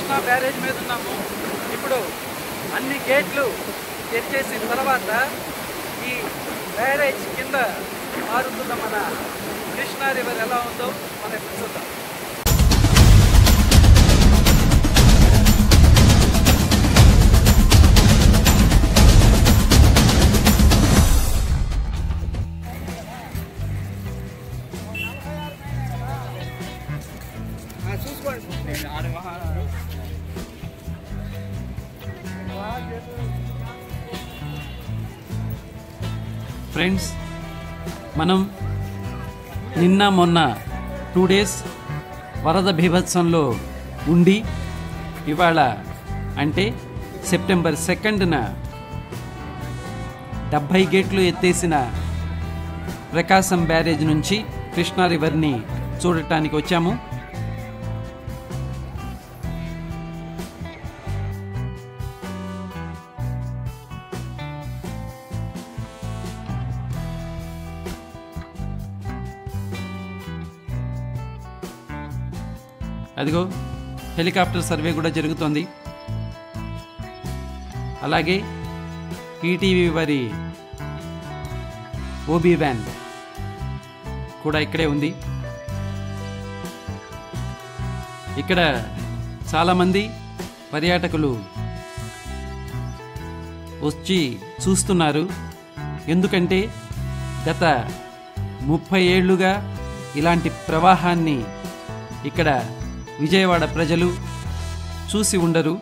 Krishna barrage మీద ఉన్నాము. ఇప్పుడు అన్ని గేట్లు తెరిచేసిన తర్వాత ఈ బ్యారేజ్ కింద మారుతున్న మన కృష్ణా రివర్ ఎలా ఉందో మనం చూద్దాం. ఫ్రెండ్స్, మనం నిన్న మొన్న 2 డేస్ వరద బీభత్సంలో ఉండి ఇవాళ అంటే సెప్టెంబర్ 2న 70 గేట్లు ఎత్తేసిన ప్రకాశం బ్యారేజ్ నుంచి కృష్ణా రివర్ని చూడటానికి వచ్చాము. అదిగో హెలికాప్టర్ సర్వే కూడా జరుగుతోంది. అలాగే ఈటీవీ వారి ఓబీ వ్యాన్ కూడా ఇక్కడే ఉంది. ఇక్కడ చాలామంది పర్యాటకులు వచ్చి చూస్తున్నారు. ఎందుకంటే గత 30 ఏళ్లుగా ఇలాంటి ప్రవాహాన్ని ఇక్కడ విజయవాడ ప్రజలు చూసి ఉండరు.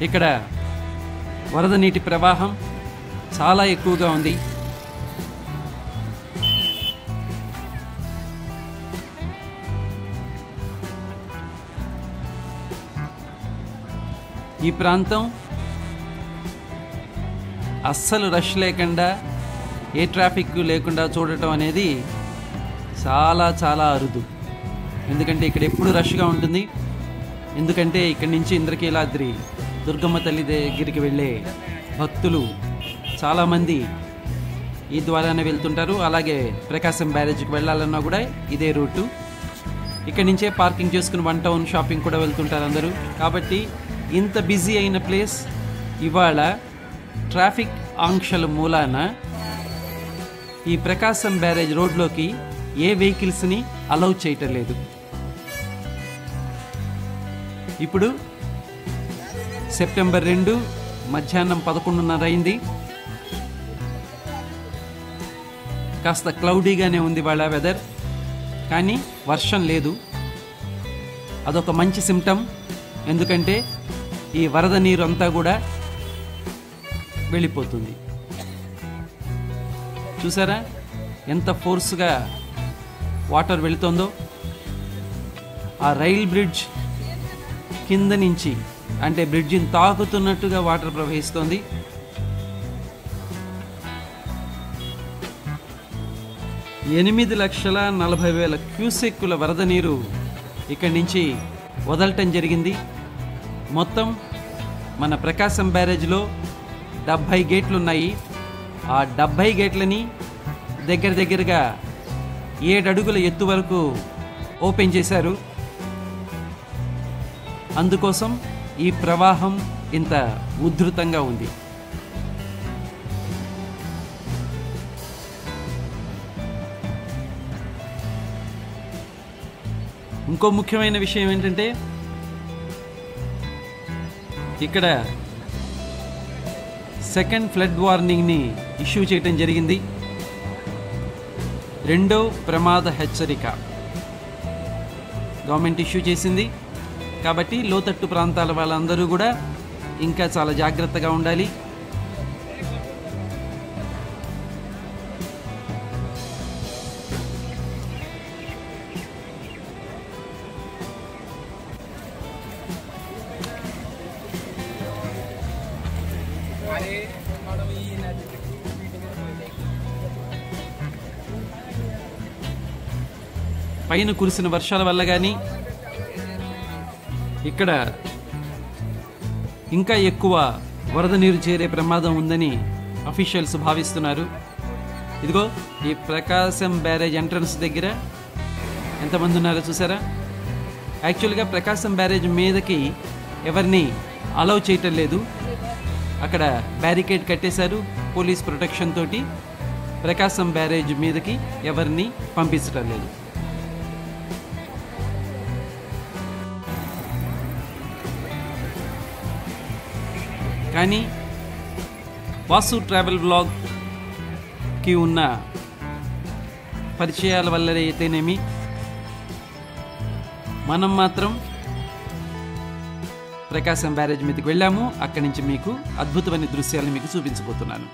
ఇక్కడ వరద నీటి ప్రవాహం చాలా ఎక్కువగా ఉంది. ఈ ప్రాంతం అస్సలు రష్ లేకుండా, ఏ ట్రాఫిక్ లేకుండా చూడటం అనేది చాలా చాలా అరుదు. ఎందుకంటే ఇక్కడ ఎప్పుడు రష్గా ఉంటుంది. ఎందుకంటే ఇక్కడి నుంచి ఇంద్రకీలాద్రి దుర్గమ్మ తల్లి దగ్గరికి వెళ్ళే భక్తులు చాలామంది ఈ ద్వారానే వెళ్తుంటారు. అలాగే ప్రకాశం బ్యారేజ్కి వెళ్ళాలన్నా కూడా ఇదే రూటు. ఇక్కడి నుంచే పార్కింగ్ చేసుకుని 1 టౌన్ షాపింగ్ కూడా వెళ్తుంటారు అందరూ. కాబట్టి ఇంత బిజీ అయిన ప్లేస్ ఇవాళ ట్రాఫిక్ ఆంక్షల మూలాన ఈ ప్రకాశం బ్యారేజ్ రోడ్లోకి ఏ వెహికల్స్ని అలౌ చేయటం లేదు. ఇప్పుడు సెప్టెంబర్ 2 మధ్యాహ్నం 11:30 అయింది. కాస్త క్లౌడీగానే ఉంది వాళ్ళ వెదర్, కానీ వర్షం లేదు. అదొక మంచి సిమ్టమ్. ఎందుకంటే ఈ వరద నీరు అంతా కూడా వెళ్ళిపోతుంది. చూసారా ఎంత ఫోర్స్గా వాటర్ వెళుతుందో. ఆ రైల్ బ్రిడ్జ్ కింద నుంచి అంటే బ్రిడ్జిని తాకుతున్నట్టుగా వాటర్ ప్రవహిస్తోంది. ఎనిమిది 8,40,000 క్యూసెక్కుల వరద నీరు ఇక్కడి నుంచి వదలటం జరిగింది. మొత్తం మన ప్రకాశం బ్యారేజ్లో 70 గేట్లు ఉన్నాయి. ఆ 70 గేట్లని దగ్గరగా 7 అడుగుల ఎత్తు వరకు ఓపెన్ చేశారు. అందుకోసం ఈ ప్రవాహం ఇంత ఉధృతంగా ఉంది. ఇంకో ముఖ్యమైన విషయం ఏంటంటే ఇక్కడ సెకండ్ ఫ్లడ్ వార్నింగ్ని ఇష్యూ చేయటం జరిగింది. 2వ ప్రమాద హెచ్చరిక గవర్నమెంట్ ఇష్యూ చేసింది. కాబట్టి లోతట్టు ప్రాంతాల వాళ్ళందరూ కూడా ఇంకా చాలా జాగ్రత్తగా ఉండాలి. పైన కురిసిన వర్షాల వల్ల కానీ ఇక్కడ ఇంకా ఎక్కువ వరద నీరు చేరే ప్రమాదం ఉందని అఫీషియల్స్ భావిస్తున్నారు. ఇదిగో ఈ ప్రకాశం బ్యారేజ్ ఎంట్రన్స్ దగ్గర ఎంతమంది ఉన్నారో చూసారా. యాక్చువల్గా ప్రకాశం బ్యారేజ్ మీదకి ఎవరిని అలౌ చేయటం లేదు. అక్కడ బ్యారికేడ్ కట్టేశారు. పోలీస్ ప్రొటెక్షన్ తోటి ప్రకాశం బ్యారేజ్ మీదకి ఎవరిని పంపించటం లేదు. కానీ వాసు ట్రావెల్ బ్లాగ్కి ఉన్న పరిచయాల వల్ల అయితేనేమి, మనం మాత్రం ప్రకాశం బ్యారేజ్ మీదకి వెళ్ళాము. అక్కడి నుంచి మీకు అద్భుతమైన దృశ్యాలను మీకు చూపించబోతున్నాను.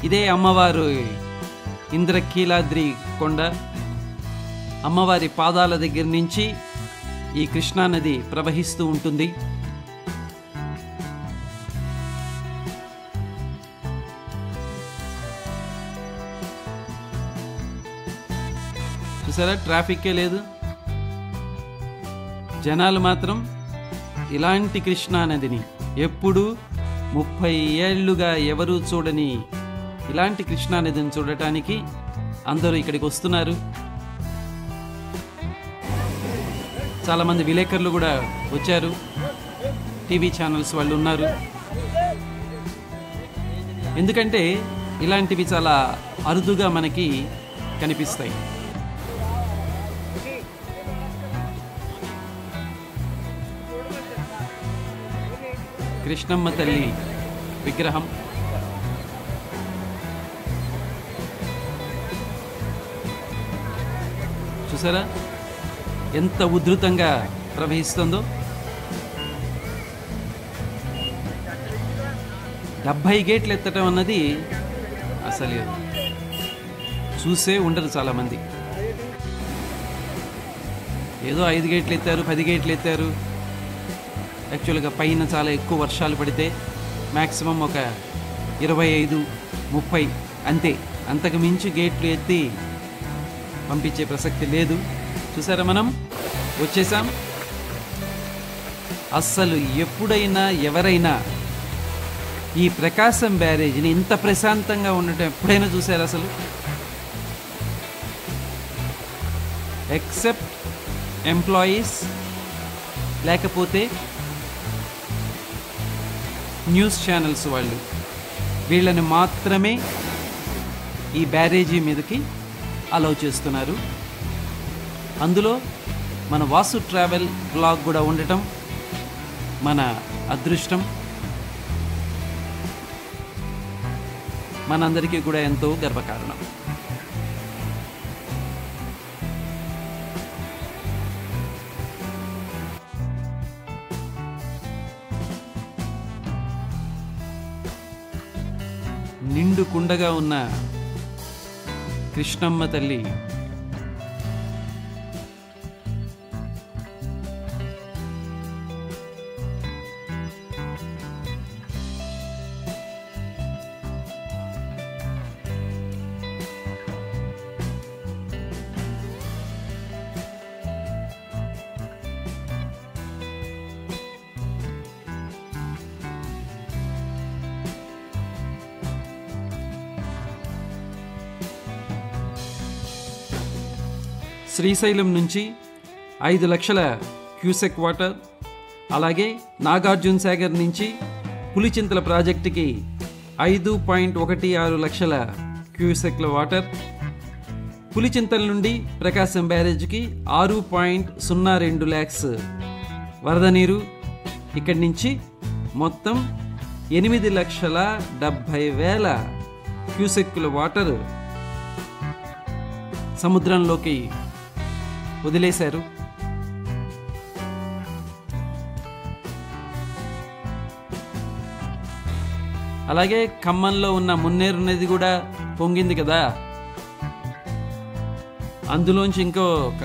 ఇదే అమ్మవారు ఇంద్రకీలాద్రి కొండ. అమ్మవారి పాదాల దగ్గర నుంచి ఈ కృష్ణానది ప్రవహిస్తూ ఉంటుంది. చూసారా, ట్రాఫిక్కే లేదు. జనాలు మాత్రం ఇలాంటి కృష్ణానదిని ఎప్పుడు 30 ఏళ్లుగా ఎవరూ చూడని ఇలాంటి కృష్ణానదిని చూడటానికి అందరూ ఇక్కడికి వస్తున్నారు. చాలామంది విలేకరులు కూడా వచ్చారు. టీవీ ఛానల్స్ వాళ్ళు ఉన్నారు. ఎందుకంటే ఇలాంటివి చాలా అరుదుగా మనకి కనిపిస్తాయి. కృష్ణమ్మ తల్లి విగ్రహం. చూసారా ఎంత ఉధృతంగా ప్రవహిస్తుందో. 70 గేట్లు ఎత్తడం అన్నది అసలు చూసే ఉండరు చాలామంది. ఏదో 5 గేట్లు ఎత్తారు, 10 గేట్లు ఎత్తారు. యాక్చువల్గా పైన చాలా ఎక్కువ వర్షాలు పడితే మ్యాక్సిమం ఒక 25-30 అంతే. అంతకు మించి గేట్లు ఎత్తి పంపించే ప్రసక్తి లేదు. చూసారా, మనం వచ్చేసాం. అస్సలు ఎప్పుడైనా ఎవరైనా ఈ ప్రకాశం బ్యారేజ్ని ఇంత ప్రశాంతంగా ఉండటం ఎప్పుడైనా చూసారా అసలు? ఎక్సెప్ట్ ఎంప్లాయీస్, లేకపోతే న్యూస్ ఛానల్స్ వాళ్ళు, వీళ్ళని మాత్రమే ఈ బ్యారేజీ మీదకి అలౌ చేస్తున్నారు. అందులో మన వాసు ట్రావెల్ బ్లాగ్ కూడా ఉండటం మన అదృష్టం. మనందరికీ కూడా ఎంతో గర్వకారణం. నిండు కుండగా ఉన్న కృష్ణమ్మ తల్లి శ్రీశైలం నుంచి 5 లక్షల క్యూసెక్ వాటర్, అలాగే నాగార్జున సాగర్ నుంచి పులిచింతల ప్రాజెక్టుకి 5.16 లక్షల క్యూసెక్ల వాటర్, పులిచింతల నుండి ప్రకాశం బ్యారేజ్కి 6.02 ల్యాక్స్ వరద నీరు. ఇక్కడి నుంచి మొత్తం 8,70,000 క్యూసెక్కుల వాటర్ సముద్రంలోకి వదిలేశారు. అలాగే ఖమ్మంలో ఉన్న మున్నేరు నది కూడా పొంగింది కదా, అందులోంచి ఇంకో ఒక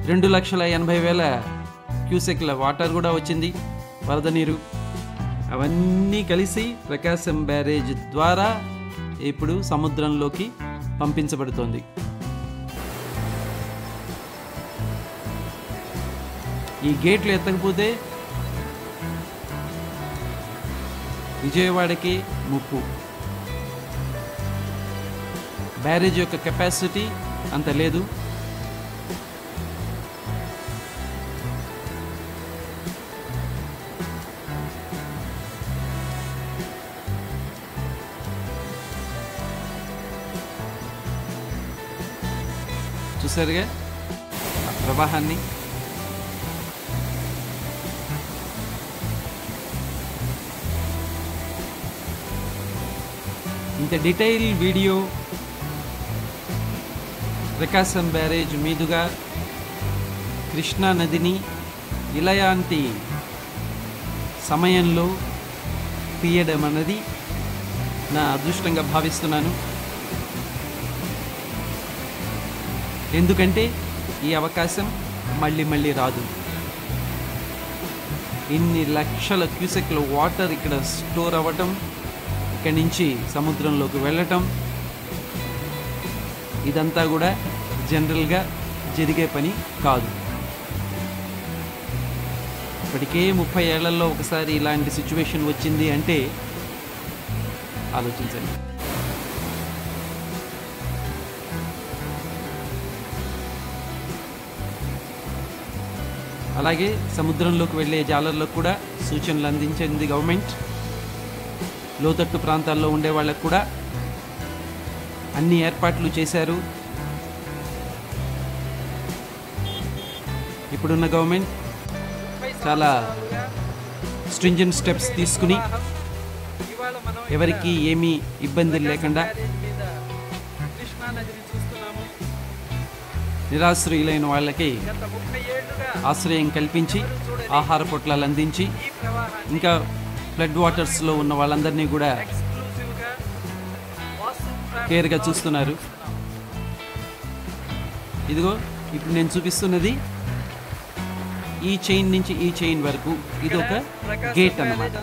2,80,000 క్యూసెక్ల వాటర్ కూడా వచ్చింది, వరద నీరు. అవన్నీ కలిసి ప్రకాశం బ్యారేజ్ ద్వారా ఇప్పుడు సముద్రంలోకి పంపించబడుతోంది. ఈ గేట్లు ఎత్తకపోతే విజయవాడకి ముప్పు. బ్యారేజ్ యొక్క కెపాసిటీ అంత లేదు. చూసారుగా ఆ ప్రవాహాన్ని. ఇంత డీటెయిల్ వీడియో ప్రకాశం బ్యారేజ్ మీదుగా కృష్ణా నదిని ఇలాంటి సమయంలో తీయడం అన్నది నా అదృష్టంగా భావిస్తున్నాను. ఎందుకంటే ఈ అవకాశం మళ్ళీ మళ్ళీ రాదు. ఇన్ని లక్షల క్యూసెక్ల వాటర్ ఇక్కడ స్టోర్ అవ్వటం, ఇక్కడి నుంచి సముద్రంలోకి వెళ్ళటం, ఇదంతా కూడా జనరల్గా జరిగే పని కాదు. ఇప్పటికే 30 ఏళ్లలో ఒకసారి ఇలాంటి సిచ్యువేషన్ వచ్చింది అంటే ఆలోచించండి. అలాగే సముద్రంలోకి వెళ్ళే జాలర్లకు కూడా సూచనలు అందించింది గవర్నమెంట్. లోతట్టు ప్రాంతాల్లో ఉండే వాళ్ళకు కూడా అన్ని ఏర్పాట్లు చేశారు. ఇప్పుడున్న గవర్నమెంట్ చాలా స్ట్రింజెంట్ స్టెప్స్ తీసుకుని ఎవరికి ఏమీ ఇబ్బందులు లేకుండా నిరాశ్రయులైన వాళ్ళకి ఆశ్రయం కల్పించి ఆహార పొట్లాలు అందించి, ఇంకా ఫ్లడ్ వాటర్స్లో ఉన్న వాళ్ళందరినీ కూడా కేర్గా చూస్తున్నారు. ఇదిగో ఇప్పుడు నేను చూపిస్తున్నది ఈ చైన్ నుంచి ఈ చైన్ వరకు ఇది ఒక గేట్ అన్నమాట.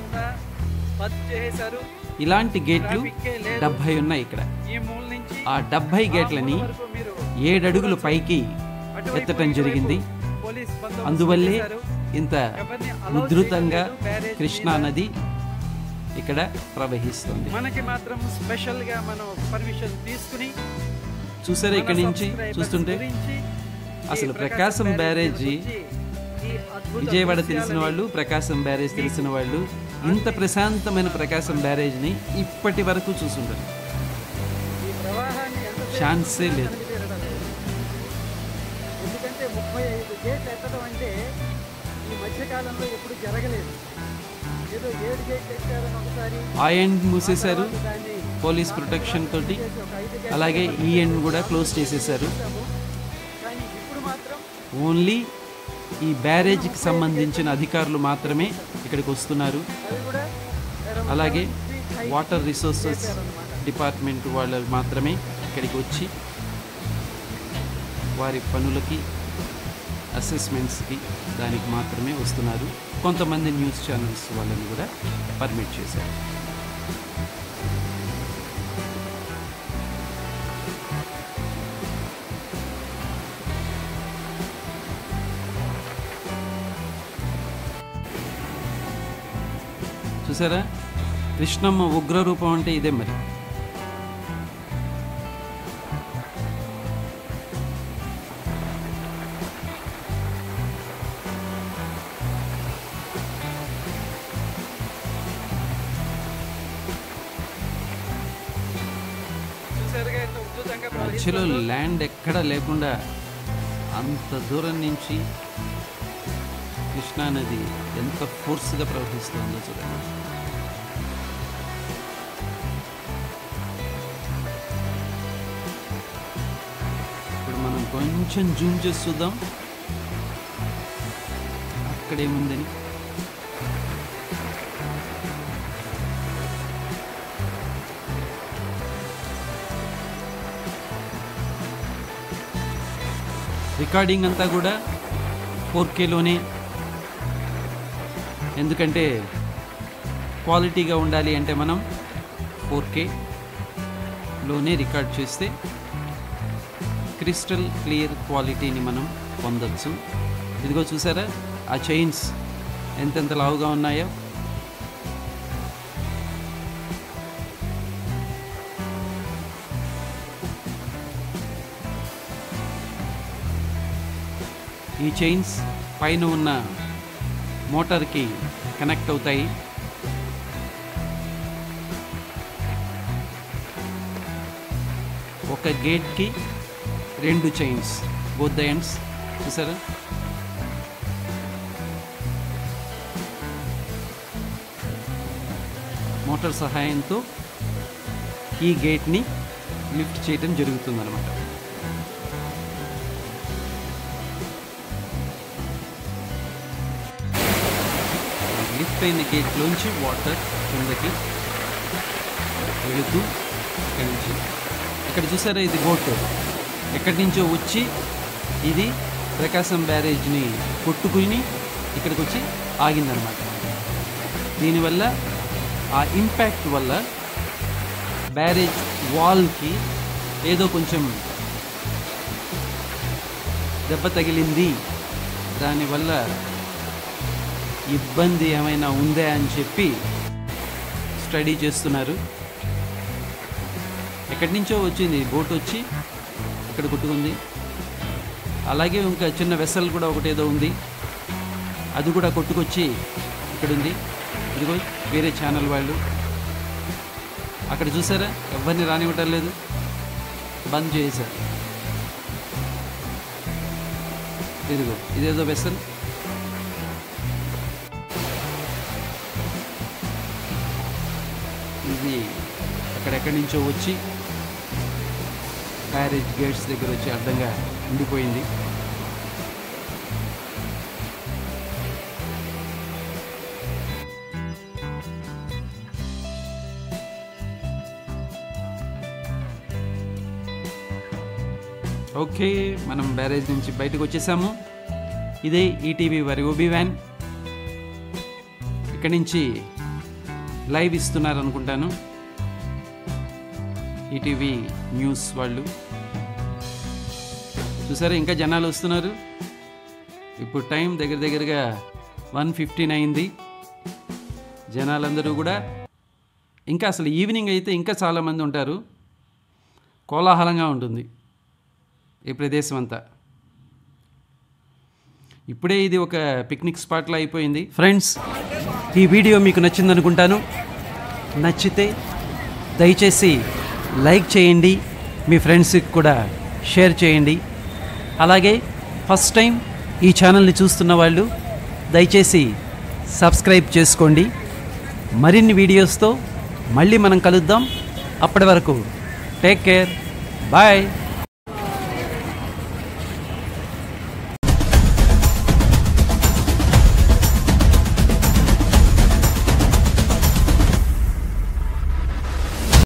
ఇలాంటి గేట్లు 70 ఉన్నాయి ఇక్కడ. ఆ 70 గేట్లని 7 అడుగులు పైకి ఎత్తటం జరిగింది. అందువల్లే ఇంత ఉధృతంగా కృష్ణా నది ఇక్కడ ప్రవహిస్తుంది. మనకి మాత్రం స్పెషల్ గా మనం పర్మిషన్ తీసుకుని చూసారా, ఇక్కడి నుంచి చూస్తుంటే అసలు ప్రకాశం బ్యారేజీ, విజయవాడ తెలిసిన వాళ్ళు, ప్రకాశం బ్యారేజ్ తెలిసిన వాళ్ళు ఇంత ప్రశాంతమైన ప్రకాశం బ్యారేజ్ని ఇప్పటి వరకు చూసుంటారు. ఛాన్సే లేదు. ఎందుకంటే 35 గేట్లు ఎత్తడం అంటే ఈ మధ్యకాలంలో ఎప్పుడు జరగలేదు. ఏదో 7 గేట్లు ఎత్తారని ఒకసారి ఆ ఎండ్ మూసేశారు పోలీస్ ప్రొటెక్షన్ తోటి, అలాగే ఈ ఎండ్ కూడా క్లోజ్ చేసేసారు. కానీ ఇప్పుడు మాత్రం ఓన్లీ ఈ బ్యారేజ్కి సంబంధించిన అధికారులు మాత్రమే ఇక్కడికి వస్తున్నారు. అలాగే వాటర్ రిసోర్సెస్ డిపార్ట్మెంట్ వాళ్ళు మాత్రమే ఇక్కడికి వచ్చి వారి పనులకి, అసెస్మెంట్స్కి దానికి మాత్రమే వస్తున్నారు. కొంతమంది న్యూస్ ఛానల్స్ వాళ్ళని కూడా పర్మిట్ చేశారు. చూసారా, కృష్ణమ్మ ఉగ్ర రూపం అంటే ఇదే మరి. మధ్యలో ల్యాండ్ ఎక్కడా లేకుండా అంత దూరం నుంచి కృష్ణా నది ఎంత ఫోర్స్గా ప్రవహిస్తుందో చూడండి. ఇప్పుడు మనం కొంచెం జూమ్ చేసి చూద్దాం అక్కడేముందని. రికార్డింగ్ అంతా కూడా 4Kలోనే, ఎందుకంటే క్వాలిటీగా ఉండాలి అంటే మనం 4Kలోనే రికార్డ్ చేస్తే క్రిస్టల్ క్లియర్ క్వాలిటీని మనం పొందొచ్చు. ఇదిగో చూసారా ఆ చైన్స్ ఎంతెంత లావుగా ఉన్నాయో. ఈ చైన్స్ పైన ఉన్న మోటార్కి కనెక్ట్ అవుతాయి. ఒక గేట్కి 2 చైన్స్. Both the ends. చూసారా? మోటార్ సహాయంతో ఈ గేట్ని లిఫ్ట్ చేయడం జరుగుతుందన్నమాట. లిఫ్ట్ అయిన గేట్లోంచి వాటర్ కిందకి వెళుతూ ఇక్కడి నుంచి ఇక్కడ చూసారా, ఇది బోట్ ఎక్కడి నుంచో వచ్చి ఇది ప్రకాశం బ్యారేజ్ని కొట్టుకుని ఇక్కడికి వచ్చి ఆగిందనమాట. దీనివల్ల ఆ ఇంపాక్ట్ వల్ల బ్యారేజ్ వాల్కి ఏదో కొంచెం దెబ్బ తగిలింది, దానివల్ల ఇబ్బంది ఏమైనా ఉందా అని చెప్పి స్టడీ చేస్తున్నారు. ఎక్కడి నుంచో వచ్చింది బోట్, వచ్చి ఇక్కడ కొట్టుకుంది. అలాగే ఇంకా చిన్న వెసల్ కూడా ఒకటేదో ఉంది, అది కూడా కొట్టుకొచ్చి ఇక్కడ ఉంది. ఇదిగో వేరే ఛానల్ వాళ్ళు అక్కడ చూసారా, ఎవరిని రానివ్వటం లేదు, బంద్ చేశారు. ఇదిగో ఇదేదో వెసల్, ఇది అక్కడెక్కడి నుంచో వచ్చి బ్యారేజ్ గేట్స్ దగ్గర వచ్చి అడ్డంగా ఉండిపోయింది. ఓకే, మనం బ్యారేజ్ నుంచి బయటకు వచ్చేసాము. ఇదే ఈటీవీ వారి ఓబీ వ్యాన్. ఇక్కడి నుంచి లైవ్ ఇస్తున్నారు అనుకుంటాను ఈటీవీ న్యూస్ వాళ్ళు. చూసారా, ఇంకా జనాలు వస్తున్నారు. ఇప్పుడు టైం దగ్గరగా 1:15 అయింది. జనాలందరూ కూడా ఇంకా అసలు ఈవినింగ్ అయితే ఇంకా చాలామంది ఉంటారు. కోలాహలంగా ఉంటుంది ఈ ప్రదేశం అంతా. ఇప్పుడే ఇది ఒక పిక్నిక్ స్పాట్లో అయిపోయింది. ఫ్రెండ్స్, ఈ వీడియో మీకు నచ్చిందనుకుంటాను. నచ్చితే దయచేసి లైక్ చేయండి, మీ ఫ్రెండ్స్కి కూడా షేర్ చేయండి. అలాగే ఫస్ట్ టైం ఈ ఛానల్ని చూస్తున్న వాళ్ళు దయచేసి సబ్స్క్రైబ్ చేసుకోండి. మరిన్ని వీడియోస్తో మళ్ళీ మనం కలుద్దాం. అప్పటి వరకు టేక్ కేర్, బాయ్.